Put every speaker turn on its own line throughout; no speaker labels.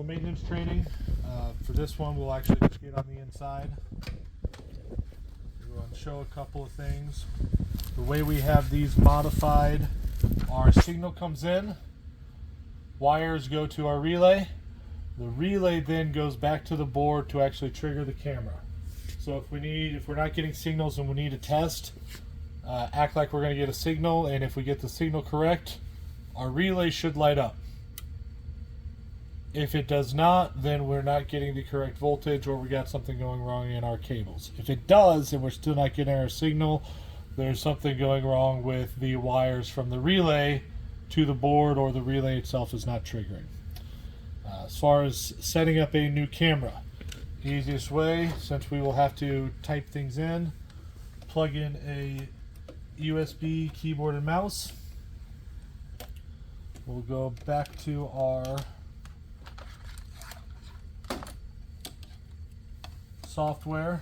Maintenance training. For this one, we'll actually just get on the inside. We'll show a couple of things. The way we have these modified, our signal comes in, wires go to our relay. The relay then goes back to the board to actually trigger the camera. So if we're not getting signals and we need to test, act like we're going to get a signal, and if we get the signal correct, our relay should light up. If it does not, then we're not getting the correct voltage, or we got something going wrong in our cables. If it does and we're still not getting our signal, there's something going wrong with the wires from the relay to the board, or the relay itself is not triggering. As far as setting up a new camera, easiest way, since we will have to type things in, plug in a USB keyboard and mouse. We'll go back to our software.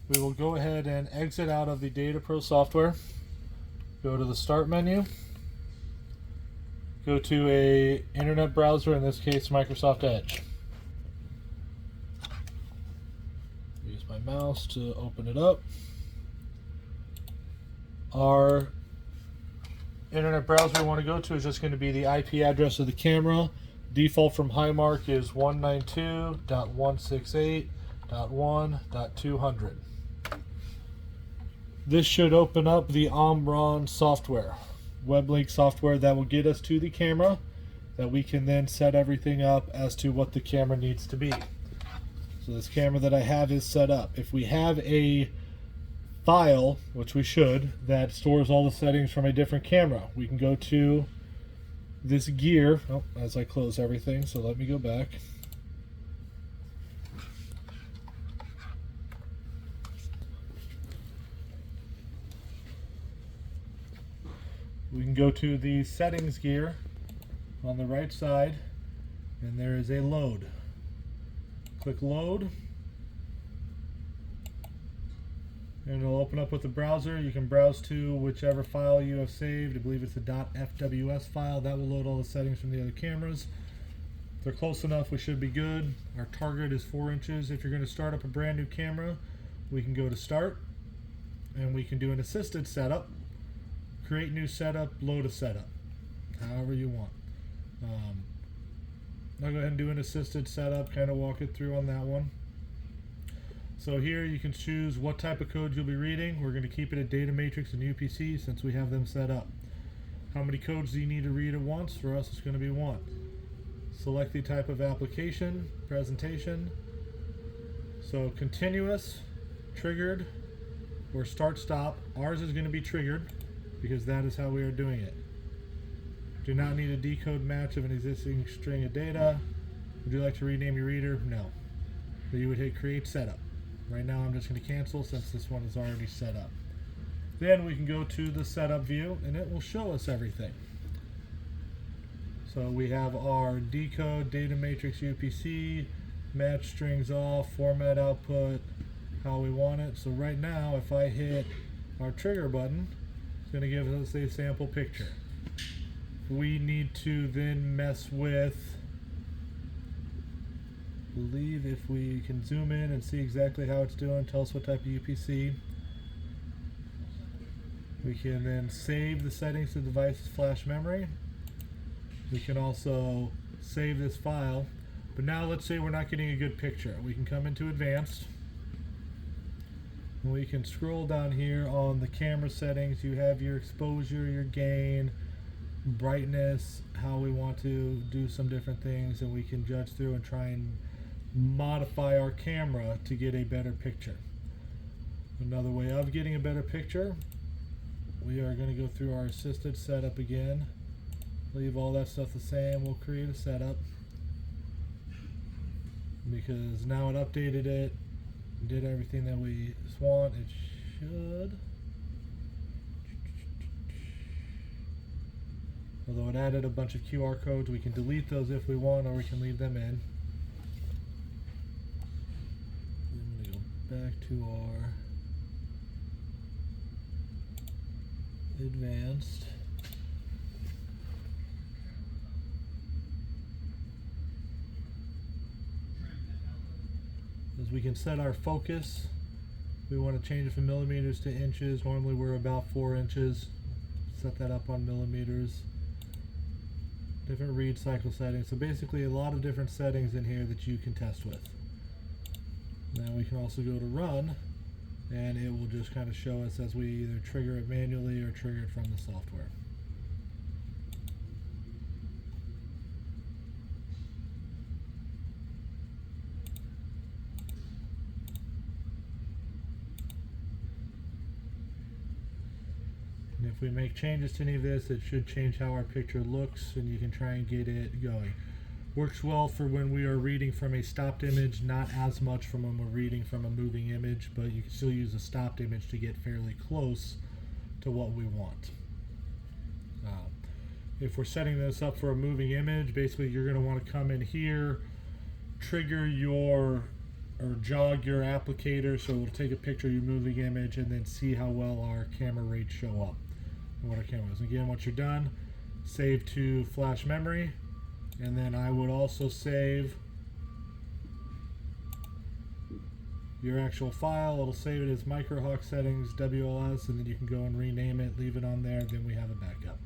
We will go ahead and exit out of the DataPro software. Go to the Start menu. Go to a internet browser, in this case Microsoft Edge. Use my mouse to open it up. Our internet browser we want to go to is just going to be the IP address of the camera. Default from Highmark is 192.168.1.200. This should open up the Omron software, web link software that will get us to the camera, that we can then set everything up as to what the camera needs to be. So this camera that I have is set up. If we have a file, which we should, that stores all the settings from a different camera, we can go to this gear. Oh, as I close everything, so let me go back. We can go to the settings gear on the right side, and there is a load. Click load, and it'll open up with the browser. You can browse to whichever file you have saved. I believe it's a .fws file. That will load all the settings from the other cameras. If they're close enough, we should be good. Our target is 4 inches. If you're going to start up a brand new camera, we can go to Start, and we can do an assisted setup. Create new setup, load a setup, however you want. I'll go ahead and do an assisted setup, kind of walk it through on that one. So here you can choose what type of code you'll be reading. We're going to keep it at data matrix and UPC since we have them set up. How many codes do you need to read at once? For us, it's going to be 1. Select the type of application, presentation. So continuous, triggered, or start-stop. Ours is going to be triggered, because that is how we are doing it. Do not need a decode match of an existing string of data. Would you like to rename your reader? No. So you would hit create setup. Right now I'm just going to cancel since this one is already set up. Then we can go to the setup view, and it will show us everything. So we have our decode, data matrix UPC, match strings off, format output, how we want it. So right now if I hit our trigger button, going to give us a sample picture. We need to then mess with, I believe if we can zoom in and see exactly how it's doing, tell us what type of UPC. We can then save the settings to the device's flash memory. We can also save this file. But now let's say we're not getting a good picture. We can come into advanced. We can scroll down here on the camera settings. You have your exposure, your gain, brightness, how we want to do some different things, and we can judge through and try and modify our camera to get a better picture. Another way of getting a better picture, we are going to go through our assisted setup again. Leave all that stuff the same. We'll create a setup because now it updated it. Did everything that we want. It should. Although it added a bunch of QR codes, we can delete those if we want, or we can leave them in. I'm going to go back to our advanced. is we can set our focus. We want to change it from millimeters to inches. Normally we're about 4 inches. Set that up on millimeters. Different read cycle settings. So basically a lot of different settings in here that you can test with. Now we can also go to run, and it will just kind of show us as we either trigger it manually or trigger it from the software. And if we make changes to any of this, it should change how our picture looks, and you can try and get it going. Works well for when we are reading from a stopped image, not as much from when we're reading from a moving image, but you can still use a stopped image to get fairly close to what we want. If we're setting this up for a moving image, basically you're going to want to come in here, trigger your or jog your applicator so it'll take a picture of your moving image, and then see how well our camera rates show up and what our camera is. Again, once you're done, save to flash memory, and then I would also save your actual file. It'll save it as microhawk settings WLS, and then you can go and rename it, leave it on there, then we have a backup.